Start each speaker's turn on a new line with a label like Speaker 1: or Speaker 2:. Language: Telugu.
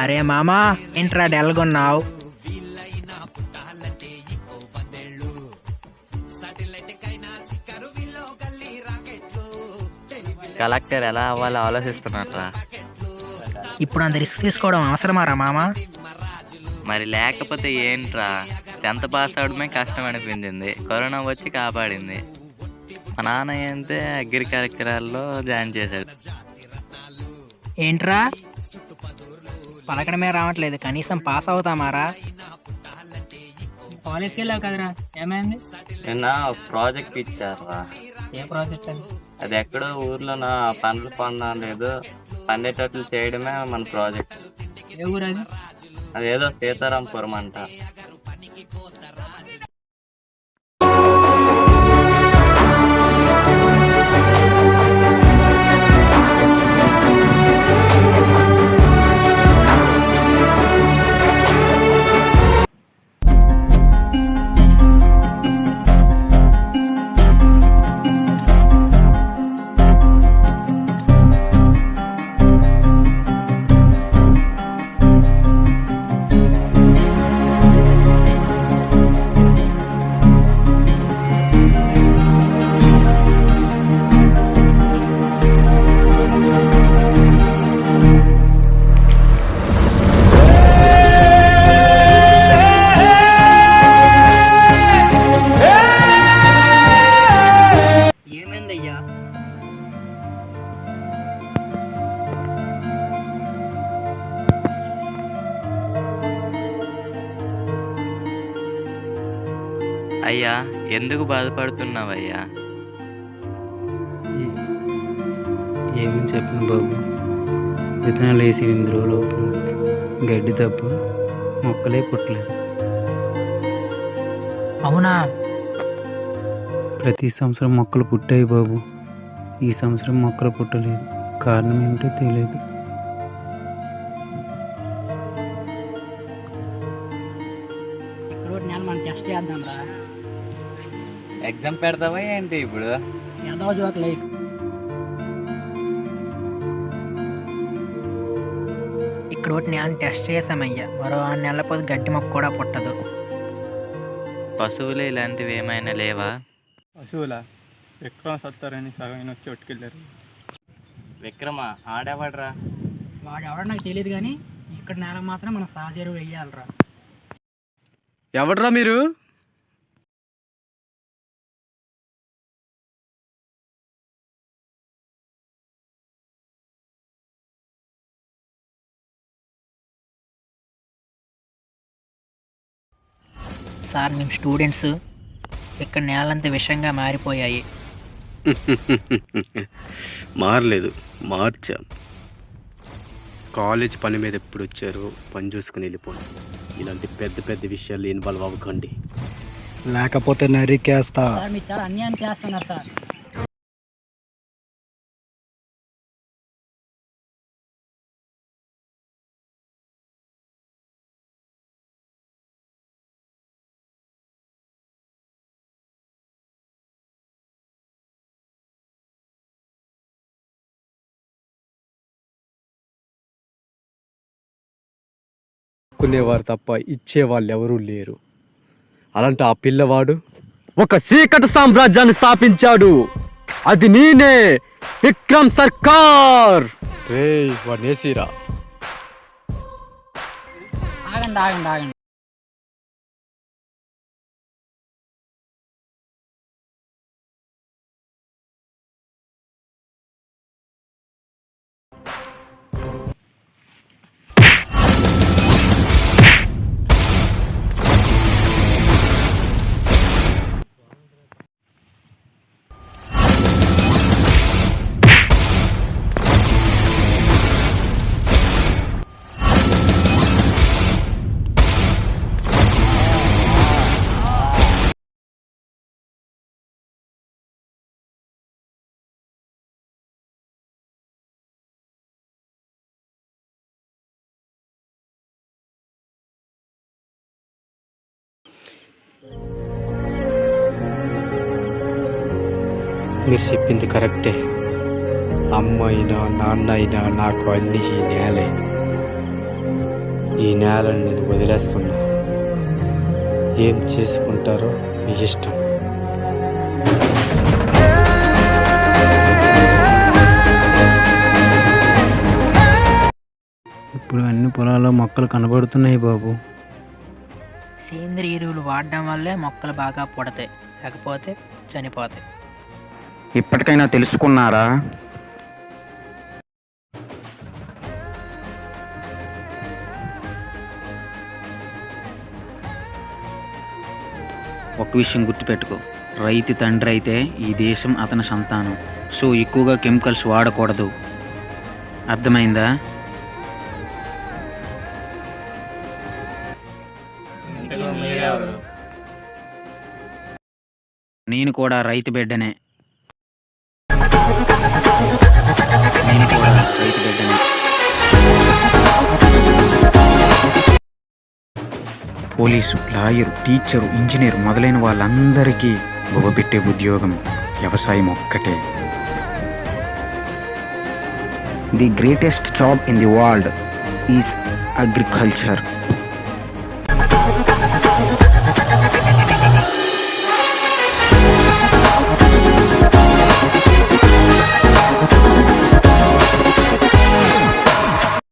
Speaker 1: అరే మామా, ఏంట్రా డల్గొన్నావు?
Speaker 2: కలెక్టర్ ఎలా అవ్వాలో ఆలోచిస్తున్నారా?
Speaker 1: ఇప్పుడు అంత రిస్క్ తీసుకోవడం అవసరమారా మామా?
Speaker 2: మరి లేకపోతే ఏంట్రా, 10th పాస్ అవడమే కష్టం అనిపించింది, కరోనా వచ్చి కాపాడింది. మా నాన్న అయితే అగ్రికల్చరల్లో జాయిన్ చేశాడు.
Speaker 1: ఏంట్రా పలకడమే రావట్లేదు, కనీసం పాస్ అవుతామారా? కాలేజ్కి వెళ్ళావు కదరా, ఏమైంది?
Speaker 2: నిన్న ప్రాజెక్ట్ ఇచ్చారా?
Speaker 1: ఏ ప్రాజెక్ట్ అది?
Speaker 2: అది ఎక్కడో ఊర్లో నా పనులు పొందలేదు, పండేటట్లు చేయడమే మన ప్రాజెక్ట్.
Speaker 1: ఏ ఊరు అది?
Speaker 2: అదేదో సీతారాంపురం అంట.
Speaker 1: ఏమైందయ్యా?
Speaker 2: అయ్యా, ఎందుకు బాధపడుతున్నావయ్యా?
Speaker 3: ఏమని చెప్పను బాబు, విత్తనాలు వేసి 8 రోజులు అవుతుంది, గడ్డి తప్ప మొక్కలే పుట్టలేదు.
Speaker 1: అవునా?
Speaker 3: ప్రతి సంవత్సరం మొక్కలు పుట్టాయి బాబు, ఈ సంవత్సరం మొక్కలు పుట్టలేదు. కారణం ఏమిటో తెలియదు.
Speaker 1: ఇక్కడ మనం టెస్ట్ చేద్దాం రా.
Speaker 2: ఎగ్జామ్ పెడతావా ఏంటి ఇప్పుడు?
Speaker 1: ఏదో జోకలే. ఇక్కడ నేను టెస్ట్ చేసామయ్యా, మరో 6 నెలల పోతే గడ్డి మొక్క కూడా పుట్టదు.
Speaker 2: పశువులు ఇలాంటివి ఏమైనా లేవా?
Speaker 4: పశువుల విక్రమ సత్తారని సగం వచ్చి ఒట్టుకెళ్ళారు.
Speaker 2: విక్రమ ఆడేవాడ్రా?
Speaker 1: వాడు ఎవడో నాకు తెలియదు, కానీ ఇక్కడ నేల మాత్రం మనం సహజ ఎరువు వేయాలరా.
Speaker 4: ఎవడ్రా మీరు?
Speaker 1: సార్, మేము స్టూడెంట్స్. ఇక్కడ నేలంతా విషంగా మారిపోయాయి.
Speaker 5: మారలేదు, మార్చాం. కాలేజ్ పని మీద ఎప్పుడు వచ్చారో పని చూసుకుని వెళ్ళిపోండి. ఇలాంటి పెద్ద పెద్ద విషయాలు ఇన్వాల్వ్ అవ్వకండి,
Speaker 3: లేకపోతే నరికేస్తా.
Speaker 1: సార్, మీరు చాలా అన్యాయం చేస్తున్నారు సార్.
Speaker 5: కొనేవారు తప్ప ఇచ్చేవాళ్ళు ఎవరూ లేరు. అలాంటి ఆ పిల్లవాడు ఒక చీకటి సామ్రాజ్యాన్ని స్థాపించాడు. అది నేనే, విక్రమ్ సర్కార్. వాడేసిరా.
Speaker 1: ఆగండి ఆగండి ఆగండి.
Speaker 5: మీరు చెప్పింది కరెక్టే. అమ్మ అయినా నాన్న అయినా నాకు అన్ని ఈ నేలే. ఈ నేలను నేను వదిలేస్తున్నా. ఏం చేసుకుంటారో మీ ఇష్టం.
Speaker 3: ఇప్పుడు అన్ని పొలాల్లో మొక్కలు కనబడుతున్నాయి బాబు.
Speaker 1: సేంద్రియ ఎరువులు వాడడం వల్లే మొక్కలు బాగా పుడతాయి, లేకపోతే చనిపోతాయి.
Speaker 6: ఇప్పటికైనా తెలుసుకున్నారా?
Speaker 3: ఒక విషయం గుర్తుపెట్టుకో, రైతు తండ్రి అయితే ఈ దేశం అతని సంతానం. సో ఎక్కువగా కెమికల్స్ వాడకూడదు, అర్థమైందా? నేను కూడా రైతు బిడ్డనే. పోలీసు, లాయరు, టీచరు, ఇంజనీర్ మొదలైన వాళ్ళందరికీ పెట్టే ఉద్యోగం వ్యవసాయం ఒక్కటే.
Speaker 6: The greatest job in the world is agriculture.